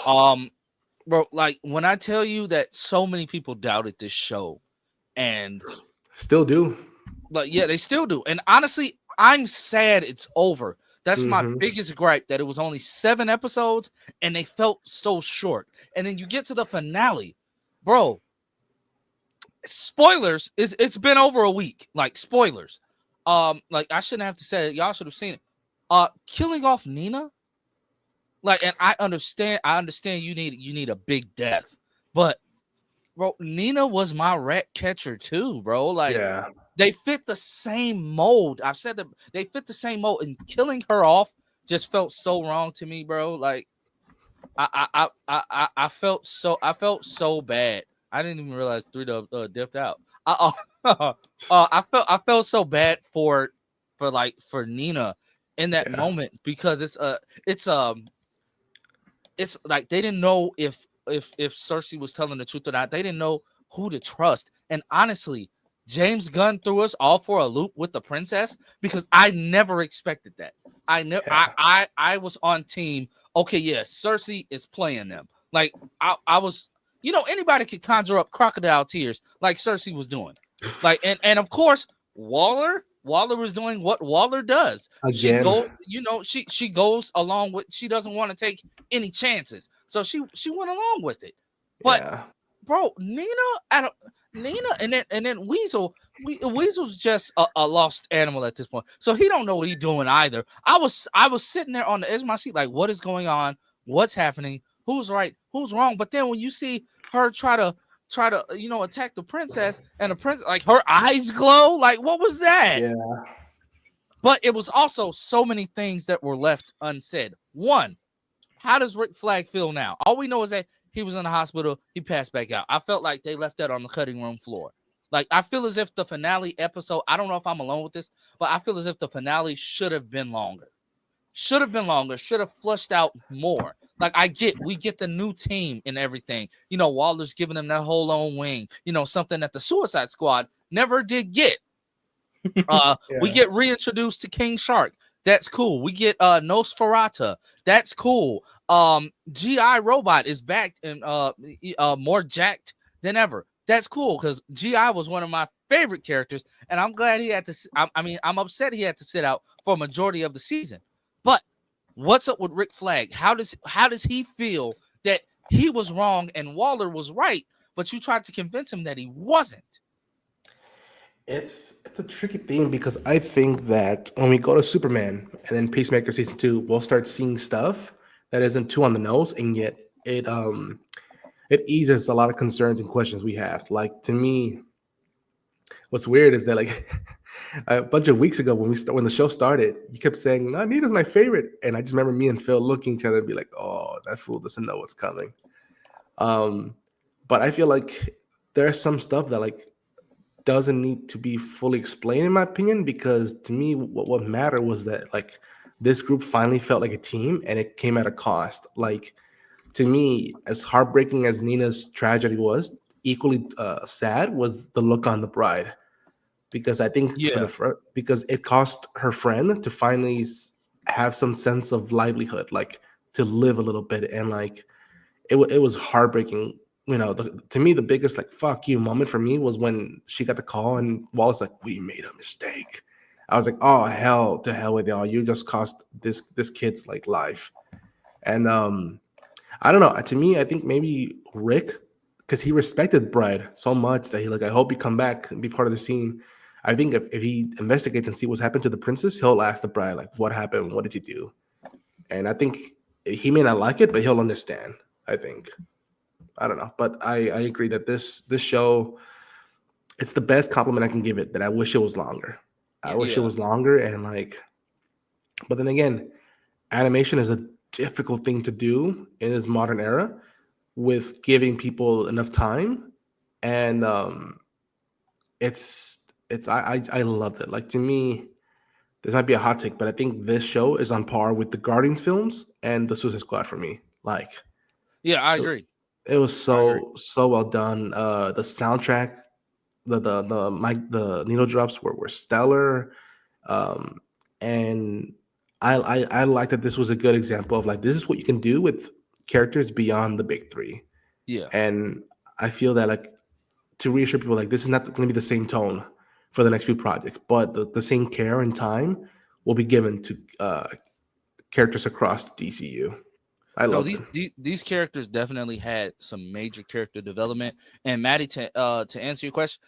Um, bro, like when I tell you that so many people doubted this show, and Still do. like yeah, they still do. And honestly, I'm sad it's over. That's my Hmm. biggest gripe, that it was only 7 episodes and they felt so short. And then you get to the finale, bro. Spoilers. It's been over a week. Like spoilers. Like I shouldn't have to say it. Y'all should have seen it. Killing off Nina. Like, and I understand. I understand you need a big death, but bro, Nina was my rat catcher too, bro. Like Yeah. they fit the same mold. I've said that they fit the same mold, and killing her off just felt so wrong to me, bro. Like I felt so bad. I didn't even realize 3 dipped out. I felt so bad for Nina in that Yeah. moment, because it's it's like they didn't know if Cersei was telling the truth or not. They didn't know who to trust. And honestly, James Gunn threw us all for a loop with the princess, because I never expected that. I know Yeah. I was on team. Okay, yeah, Cersei is playing them. Like I was, anybody could conjure up crocodile tears like Cersei was doing. Like and of course Waller was doing what Waller does. She Again. go, she goes along with, she doesn't want to take any chances. So she went along with it. But Yeah. bro, Nina and then Weasel's just a lost animal at this point. So he don't know what he's doing either. I was sitting there on the edge of my seat, like, what is going on? What's happening? Who's right? Who's wrong? But then when you see her try to attack the princess, and the prince, like, her eyes glow, like, what was that? Yeah. But it was also so many things that were left unsaid. One, how does Rick Flag feel now? All we know is that he was in the hospital. He passed back out. I felt like they left that on the cutting room floor. Like, I feel as if the finale episode, I don't know if I'm alone with this, but I feel as if the finale should have been longer. Should have been longer. Should have flushed out more. Like, we get the new team and everything. Waller's giving them that whole own wing. Something that the Suicide Squad never did get. We Yeah. get reintroduced to King Shark. That's cool. We get Nosferatu. That's cool. GI Robot is back and more jacked than ever. That's cool, because GI was one of my favorite characters, and I'm glad he had to. I'm upset he had to sit out for a majority of the season. But what's up with Rick Flag? How does he feel that he was wrong and Waller was right, but you tried to convince him that he wasn't? It's a tricky thing because I think that when we go to Superman and then Peacemaker season 2, we'll start seeing stuff that isn't too on the nose, and yet it eases a lot of concerns and questions we have. Like, to me, what's weird is that, like, a bunch of weeks ago when the show started, you kept saying, "No, Nita's my favorite," and I just remember me and Phil looking at each other and be like, "Oh, that fool doesn't know what's coming." Um, but I feel like there's some stuff that, like, doesn't need to be fully explained, in my opinion, because to me what mattered was that, like, this group finally felt like a team, and it came at a cost. Like, to me, as heartbreaking as Nina's tragedy was, equally sad was the look on the bride, because I think Yeah, because it cost her friend to finally have some sense of livelihood, like, to live a little bit. And, like, it was heartbreaking. To me, the biggest, like, fuck you moment for me was when she got the call and Wallace, like, we made a mistake. I was like, oh, hell to hell with y'all. You just cost this kid's, like, life. And I don't know. To me, I think maybe Rick, because he respected Bride so much that he, like, I hope you come back and be part of the scene. I think if he investigates and see what's happened to the princess, he'll ask the bride, like, what happened? What did you do? And I think he may not like it, but he'll understand, I think. I don't know, but I agree that this show, it's the best compliment I can give it. That I wish it was longer. I wish it yeah, was longer, and, like, but then again, animation is a difficult thing to do in this modern era with giving people enough time, and it's I loved it. Like, to me, this might be a hot take, but I think this show is on par with the Guardians films and the Suicide Squad for me. Like, yeah. I it, agree. it was I agree. so well done. The soundtrack, the needle drops were stellar, um, and I like that this was a good example of, like, this is what you can do with characters beyond the big three. Yeah. And I feel that like to reassure people, like this is not going to be the same tone for the next few projects, but the same care and time will be given to characters across DCU. I No, love them. these characters definitely had some major character development. And Maddie, to answer your question,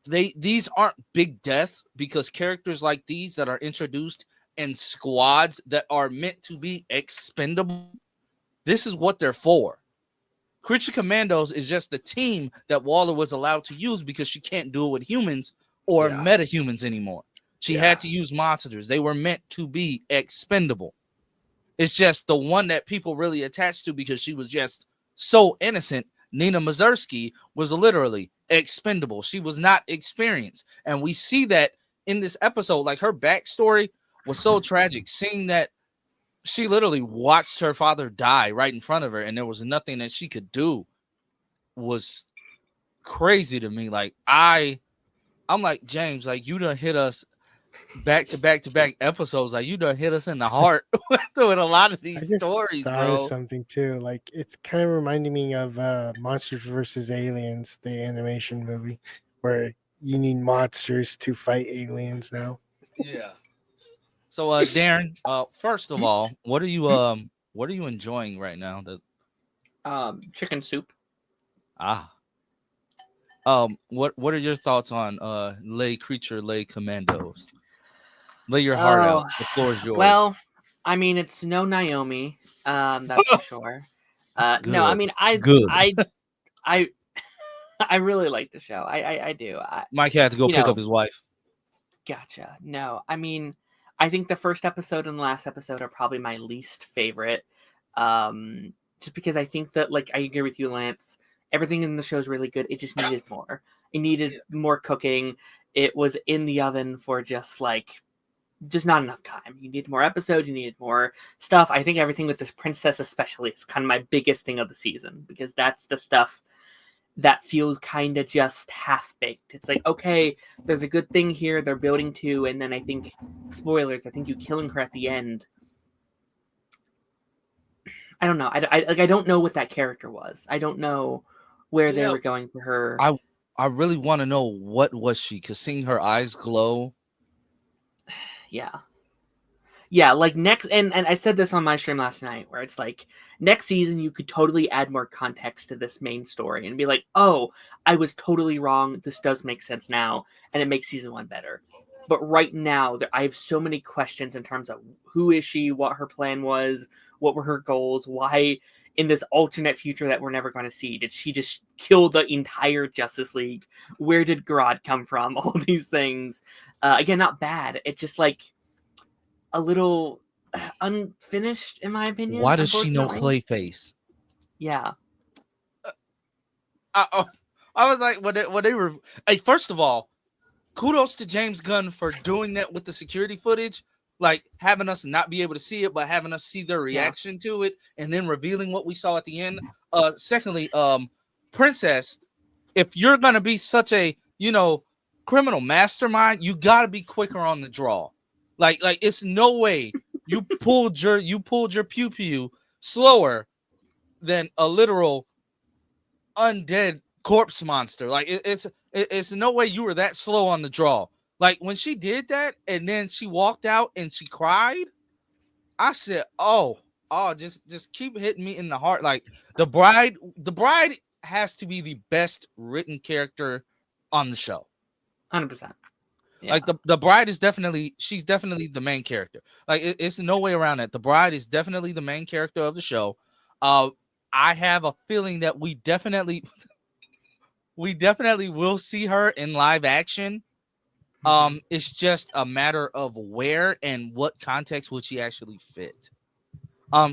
these aren't big deaths because characters like these that are introduced in squads that are meant to be expendable, this is what they're for. Creature Commandos is just the team that Waller was allowed to use because she can't do it with humans or metahumans anymore. She had to use monsters. They were meant to be expendable. It's just the one that people really attached to because she was just so innocent. Nina Mazursky was literally expendable. She was not experienced. And we see that in this episode. Like, her backstory was so tragic, seeing that she literally watched her father die right in front of her and there was nothing that she could do was crazy to me. Like, I'm like, James, like, you done hit us back to back episodes. Like, you done hit us in the heart with a lot of these stories, bro. Something too. Like, it's kind of reminding me of Monsters vs. Aliens, the animation movie, where you need monsters to fight aliens now. Yeah. So, Darren, first of all, what are you enjoying right now? Chicken soup. What are your thoughts on Lay Creature, Lay Commandos? Lay your heart out. The floor is yours. Well, I mean, it's no Naomi, that's for sure. No, I mean, I really like the show. I do. Mike had to go pick up his wife. Gotcha. No, I mean, I think the first episode and the last episode are probably my least favorite. Just because I think that, like, I agree with you, Lance. Everything in the show is really good. It just needed more. It needed more cooking. It was in the oven for just not enough time. You needed more episodes. You needed more stuff. I think everything with this princess especially is kind of my biggest thing of the season, because that's the stuff that feels kind of just half-baked. It's like, okay, there's a good thing here they're building to, and then I think, spoilers, I think you killing her at the end. I don't know. I don't know what that character was. I don't know where they were going for her. I really want to know, what was she? Because seeing her eyes glow. Yeah, like next, and I said this on my stream last night, where it's like, next season you could totally add more context to this main story and be like, oh, I was totally wrong. This does make sense now, and it makes season 1 better. But right now, I have so many questions in terms of who is she, what her plan was, what were her goals, why in this alternate future that we're never going to see, did she just kill the entire Justice League? Where did Grodd come from? All these things. Again, not bad. It's just like a little unfinished, in my opinion. Why does she know Clayface? Yeah. I was like, when they were... Hey, first of all, kudos to James Gunn for doing that with the security footage, like having us not be able to see it, but having us see their reaction to it, and then revealing what we saw at the end. Secondly, Princess, if you're gonna be such a criminal mastermind, you gotta be quicker on the draw. Like it's no way you pulled your pew pew slower than a literal undead corpse monster. Like it's no way you were that slow on the draw. Like when she did that and then she walked out and she cried, I said, oh, just keep hitting me in the heart. Like the bride has to be the best written character on the show. 100%. Yeah. Like the bride is she's definitely the main character. Like it's no way around it. The bride is definitely the main character of the show. I have a feeling that we definitely will see her in live action. It's just a matter of where and what context would she actually fit.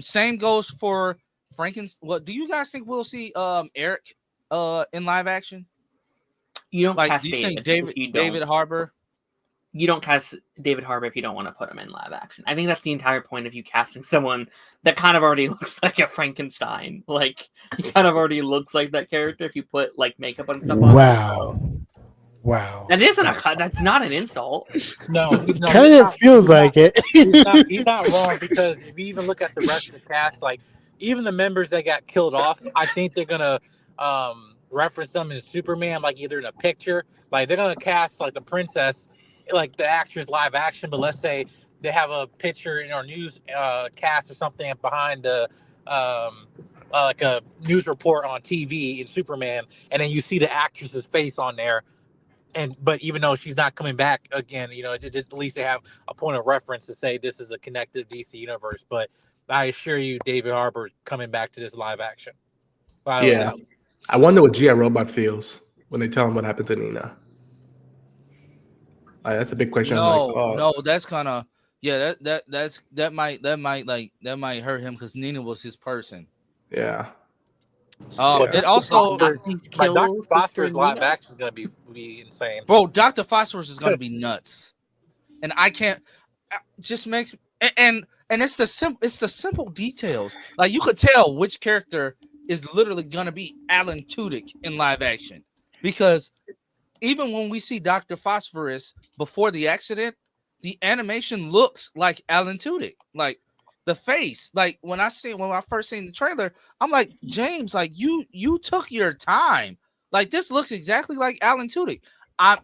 Same goes for Frankenstein. What do you guys think we'll see Eric in live action? You don't cast do you think David Harbour? You don't cast David Harbour if you don't want to put him in live action. I think that's the entire point of you casting someone that kind of already looks like a Frankenstein. Like, he kind of already looks like that character if you put like makeup and stuff on. Wow. That isn't that's not an insult. No, kind of feels like it. He's not wrong, because if you even look at the rest of the cast, like even the members that got killed off, I think they're gonna reference them in Superman, like either in a picture, like they're gonna cast like the princess, like the actress live action, but let's say they have a picture in our news cast or something behind the like a news report on TV in Superman, and then you see the actress's face on there. And but even though she's not coming back again, just at least they have a point of reference to say this is a connected DC universe. But I assure you, David Harbour coming back to this live action. Yeah. I wonder what G.I. Robot feels when they tell him what happened to Nina. That's a big question. No, that's kind of that might hurt him because Nina was his person. Yeah. It also Dr. Foster's live action is gonna be insane, bro. Dr. Phosphorus is gonna be nuts, and I can't. Just makes and it's the simple details. Like you could tell which character is literally gonna be Alan Tudyk in live action, because even when we see Dr. Phosphorus before the accident, the animation looks like Alan Tudyk, like the face. Like when I first seen the trailer, I'm like, James, like you took your time. Like this looks exactly like Alan Tudyk. I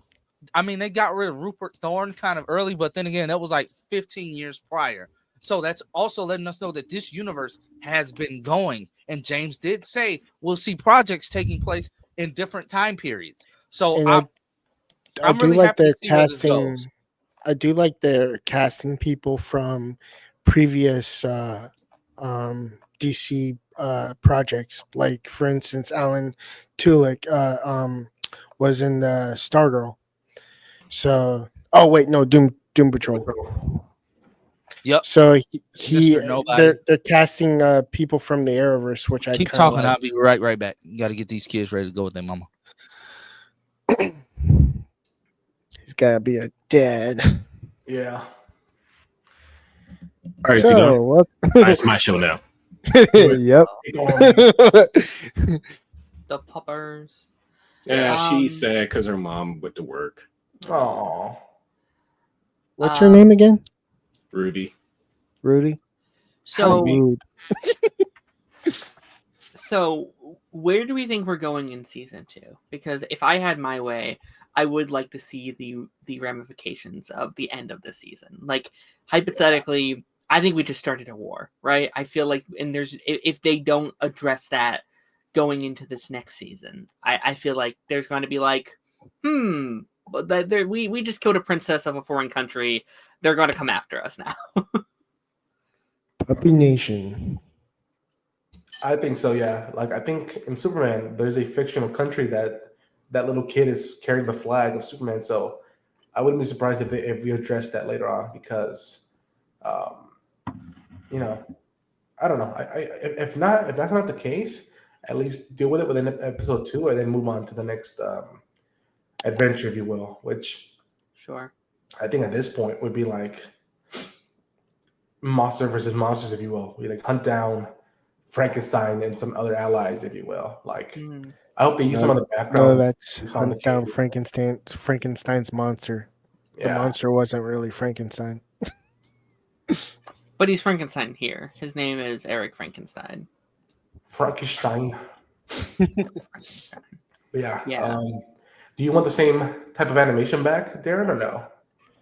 mean, they got rid of Rupert Thorne kind of early, but then again, that was like 15 years prior. So that's also letting us know that this universe has been going. And James did say we'll see projects taking place in different time periods. So I'm do really like happy their to see where this casting. goes. I do like their casting people from previous DC projects. Like for instance, Alan Tudyk was in the Stargirl. So, oh wait, no, Doom Patrol. Yep. So they're casting people from the Arrowverse, which I keep talking. like. I'll be right back. You got to get these kids ready to go with their mama. He's gotta be a dad. Yeah. All right, So what? All right, it's my show now. Yep. The puppers. Yeah, she's sad because her mom went to work. Oh. What's her name again? Rudy. So rude. So where do we think we're going in season 2? Because if I had my way, I would like to see the ramifications of the end of the season. Like hypothetically, I think we just started a war, right? I feel like, and if they don't address that going into this next season, I feel like there's going to be like, we just killed a princess of a foreign country. They're going to come after us now. Puppy Nation. I think so, yeah. Like I think in Superman, there's a fictional country that little kid is carrying the flag of Superman. So I wouldn't be surprised if we address that later on, because, I don't know. If that's not the case, at least deal with it within episode 2, and then move on to the next adventure, if you will. Which, sure, I think at this point would be like monster versus monsters, if you will. We like hunt down Frankenstein and some other allies, if you will. Like, I hope they use some of the background. No, that's hunt down Frankenstein's monster. Yeah. The monster wasn't really Frankenstein. But he's Frankenstein here. His name is Eric Frankenstein. Frankenstein. Frankenstein. Yeah. Do you want the same type of animation back, Darren, or no?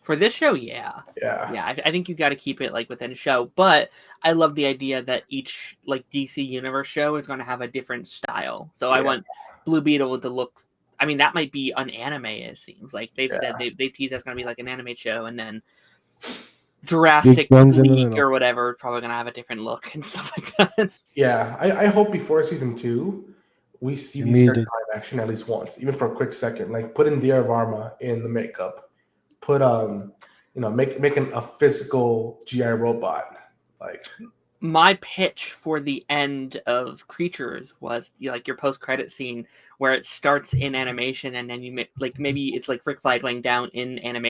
For this show, yeah. I think you got to keep it like within a show. But I love the idea that each like DC Universe show is going to have a different style. So I want Blue Beetle to look. I mean, that might be an anime. It seems like they've said they tease that's going to be like an anime show, and then Jurassic League or whatever probably going to have a different look and stuff like that. Yeah, I hope before season 2 we see these characters live action at least once, even for a quick second. Like put in Dear Varma in the makeup. Put making a physical GI robot. Like my pitch for the end of Creatures was like your post-credit scene where it starts in animation and then you like maybe it's like Rick Flag laying down in animation